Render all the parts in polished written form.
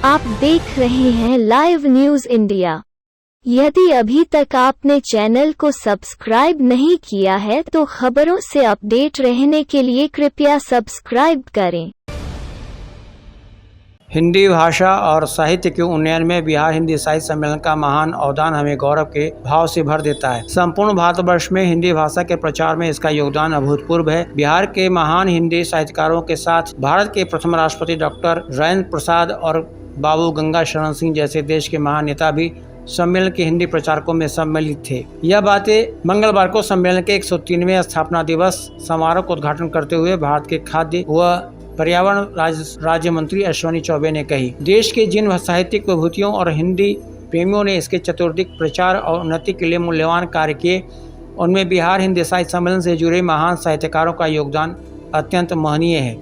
आप देख रहे हैं लाइव न्यूज इंडिया। यदि अभी तक आपने चैनल को सब्सक्राइब नहीं किया है तो खबरों से अपडेट रहने के लिए कृपया सब्सक्राइब करें। हिंदी भाषा और साहित्य के उन्नयन में बिहार हिंदी साहित्य सम्मेलन का महान अवदान हमें गौरव के भाव से भर देता है। संपूर्ण भारतवर्ष में हिंदी भाषा के प्रचार में इसका योगदान अभूतपूर्व है। बिहार के महान हिंदी साहित्यकारों के साथ भारत के प्रथम राष्ट्रपति डॉक्टर राजेंद्र प्रसाद और बाबू गंगा शरण सिंह जैसे देश के महान नेता भी सम्मेलन के हिंदी प्रचारकों में सम्मिलित थे। यह बातें मंगलवार को सम्मेलन के 103वें स्थापना दिवस समारोह का उद्घाटन करते हुए भारत के खाद्य व पर्यावरण राज्य मंत्री अश्विनी चौबे ने कही। देश के जिन साहित्यिक विभूतियों और हिंदी प्रेमियों ने इसके चतुर्दिक प्रचार और उन्नति के लिए मूल्यवान कार्य किए, उनमें बिहार हिंदी साहित्य सम्मेलन से जुड़े महान साहित्यकारों का योगदान अत्यंत महनीय है।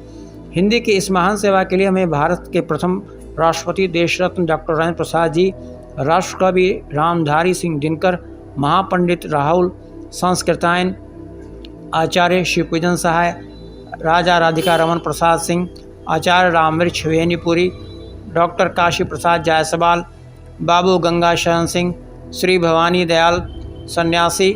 हिंदी की इस महान सेवा के लिए हमें भारत के प्रथम राष्ट्रपति देश रत्न डॉक्टर राजेंद्र प्रसाद जी, राष्ट्रकवि रामधारी सिंह दिनकर, महापंडित राहुल संस्कृतायन, आचार्य शिवपूजन सहाय, राजा राधिका रमन प्रसाद सिंह, आचार्य रामवृक्ष वेनीपुरी, डॉक्टर काशी प्रसाद जायसवाल, बाबू गंगा शरण सिंह, श्री भवानी दयाल सन्यासी,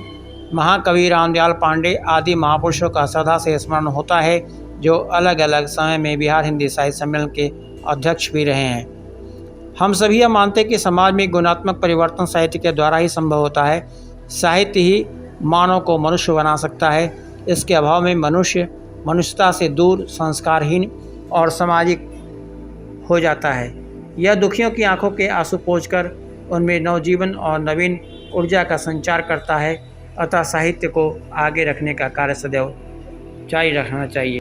महाकवि रामदयाल पांडे आदि महापुरुषों का सदा से स्मरण होता है, जो अलग अलग समय में बिहार हिंदी साहित्य सम्मेलन के अध्यक्ष भी रहे हैं। हम सभी यह मानते हैं कि समाज में गुणात्मक परिवर्तन साहित्य के द्वारा ही संभव होता है। साहित्य ही मानव को मनुष्य बना सकता है। इसके अभाव में मनुष्य मनुष्यता से दूर, संस्कारहीन और सामाजिक हो जाता है। यह दुखियों की आंखों के आंसू पोंछकर उनमें नवजीवन और नवीन ऊर्जा का संचार करता है। अतः साहित्य को आगे रखने का कार्य सदैव जारी रखना चाहिए।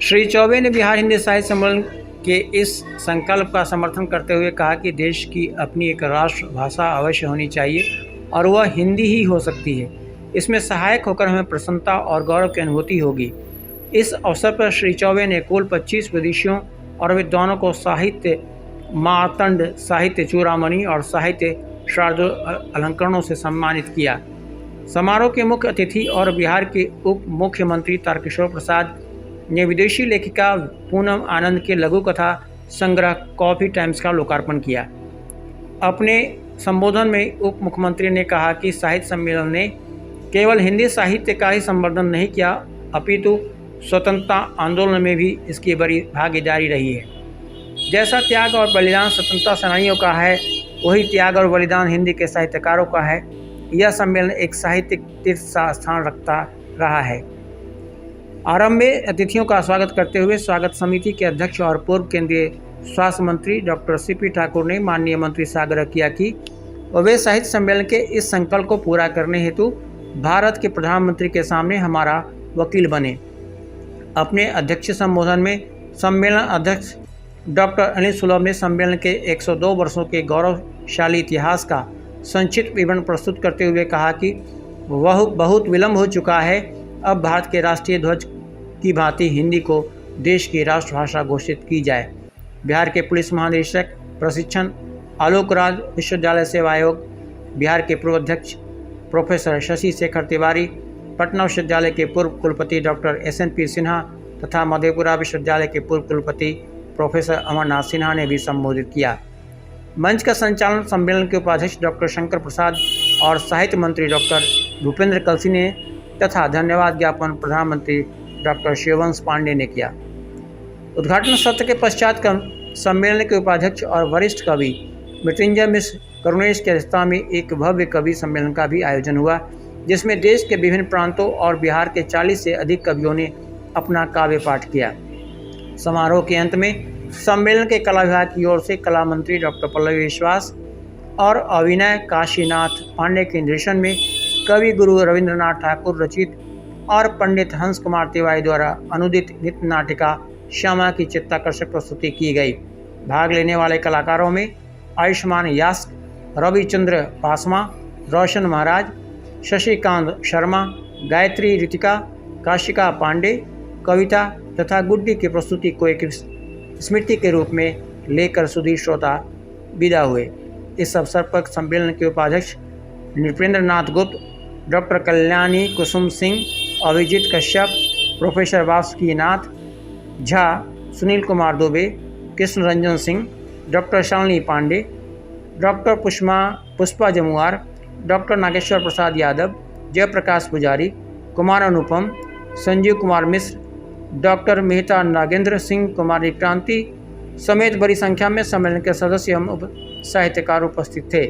श्री चौबे ने बिहार हिंदी साहित्य सम्मेलन के इस संकल्प का समर्थन करते हुए कहा कि देश की अपनी एक राष्ट्रभाषा अवश्य होनी चाहिए और वह हिंदी ही हो सकती है। इसमें सहायक होकर हमें प्रसन्नता और गौरव की अनुभूति होगी। इस अवसर पर श्री चौबे ने कुल 25 विदेशियों और विद्वानों को साहित्य मातंड, साहित्य चूड़ामणि और साहित्य शार्दूल अलंकरणों से सम्मानित किया। समारोह के मुख्य अतिथि और बिहार के उप मुख्यमंत्री तारकिशोर प्रसाद ने विदेशी लेखिका पूनम आनंद के लघु कथा संग्रह कॉफी टाइम्स का लोकार्पण किया। अपने संबोधन में उप मुख्यमंत्री ने कहा कि साहित्य सम्मेलन ने केवल हिंदी साहित्य का ही संवर्धन नहीं किया, अपितु स्वतंत्रता आंदोलन में भी इसकी बड़ी भागीदारी रही है। जैसा त्याग और बलिदान स्वतंत्रता सेनानियों का है, वही त्याग और बलिदान हिंदी के साहित्यकारों का है। यह सम्मेलन एक साहित्यिक तीर्थ स्थान रखता रहा है। आरंभ में अतिथियों का स्वागत करते हुए स्वागत समिति के अध्यक्ष और पूर्व केंद्रीय स्वास्थ्य मंत्री डॉक्टर सीपी ठाकुर ने माननीय मंत्री से आग्रह किया कि वे साहित्य सम्मेलन के इस संकल्प को पूरा करने हेतु भारत के प्रधानमंत्री के सामने हमारा वकील बने। अपने अध्यक्ष संबोधन में सम्मेलन अध्यक्ष डॉक्टर अनिल सुलभ ने सम्मेलन के 102 वर्षों के गौरवशाली इतिहास का संक्षिप्त विवरण प्रस्तुत करते हुए कहा कि वह बहुत विलंब हो चुका है। अब भारत के राष्ट्रीय ध्वज की भांति हिंदी को देश की राष्ट्रभाषा घोषित की जाए। बिहार के पुलिस महानिदेशक प्रशिक्षण आलोक राज विश्वविद्यालय सेवा आयोग, बिहार के पूर्व अध्यक्ष प्रोफेसर शशि शेखर तिवारी, पटना विश्वविद्यालय के पूर्व कुलपति डॉक्टर SNP सिन्हा तथा मधेपुरा विश्वविद्यालय के पूर्व कुलपति प्रोफेसर अमरनाथ सिन्हा ने भी संबोधित किया। मंच का संचालन सम्मेलन के उपाध्यक्ष डॉक्टर शंकर प्रसाद और साहित्य मंत्री डॉक्टर भूपेंद्र कलसी ने तथा धन्यवाद ज्ञापन प्रधानमंत्री डॉक्टर शिववंश पांडे ने किया। उद्घाटन सत्र के पश्चात सम्मेलन के उपाध्यक्ष और वरिष्ठ कवि मृत्युंजय मिश्र करुणेश की अध्यक्षता में एक भव्य कवि सम्मेलन का भी आयोजन हुआ, जिसमें देश के विभिन्न प्रांतों और बिहार के 40 से अधिक कवियों ने अपना काव्य पाठ किया। समारोह के अंत में सम्मेलन के कला विभाग की ओर से कला मंत्री डॉक्टर पल्लवी विश्वास और अभिनय काशीनाथ पांडे के निर्देशन में कवि गुरु रविंद्रनाथ ठाकुर रचित और पंडित हंस कुमार तिवारी द्वारा अनुदित नृत्य नाटिका श्यामा की चित्ताकर्षक प्रस्तुति की गई। भाग लेने वाले कलाकारों में आयुष्मान यास्क, रविचंद्र पासमा, रोशन महाराज, शशिकांत शर्मा, गायत्री ऋतिका, काशिका पांडे, कविता तथा गुड्डी की प्रस्तुति को एक स्मृति के रूप में लेकर सुधीर श्रोता विदा हुए। इस अवसर पर सम्मेलन के उपाध्यक्ष Nripendra Nath Gupt, doctor Kalyani Kusum Singh, Abhijit Kashyap, professor Vasuki Nath Jha, Sunil Kumar Dubey, Krishna Ranjan Singh, doctor Shalini Pandey, doctor Pushpa Jamuar, doctor Nageshwar Prasad Yadav, Jayprakash Pujari, Kumar Anupam, Sanjeev Kumar Mishra, doctor Mehta Nagendra Singh, Kumari Kranti समेत बड़ी संख्या में सम्मेलन के सदस्य एवं साहित्यकार उपस्थित थे।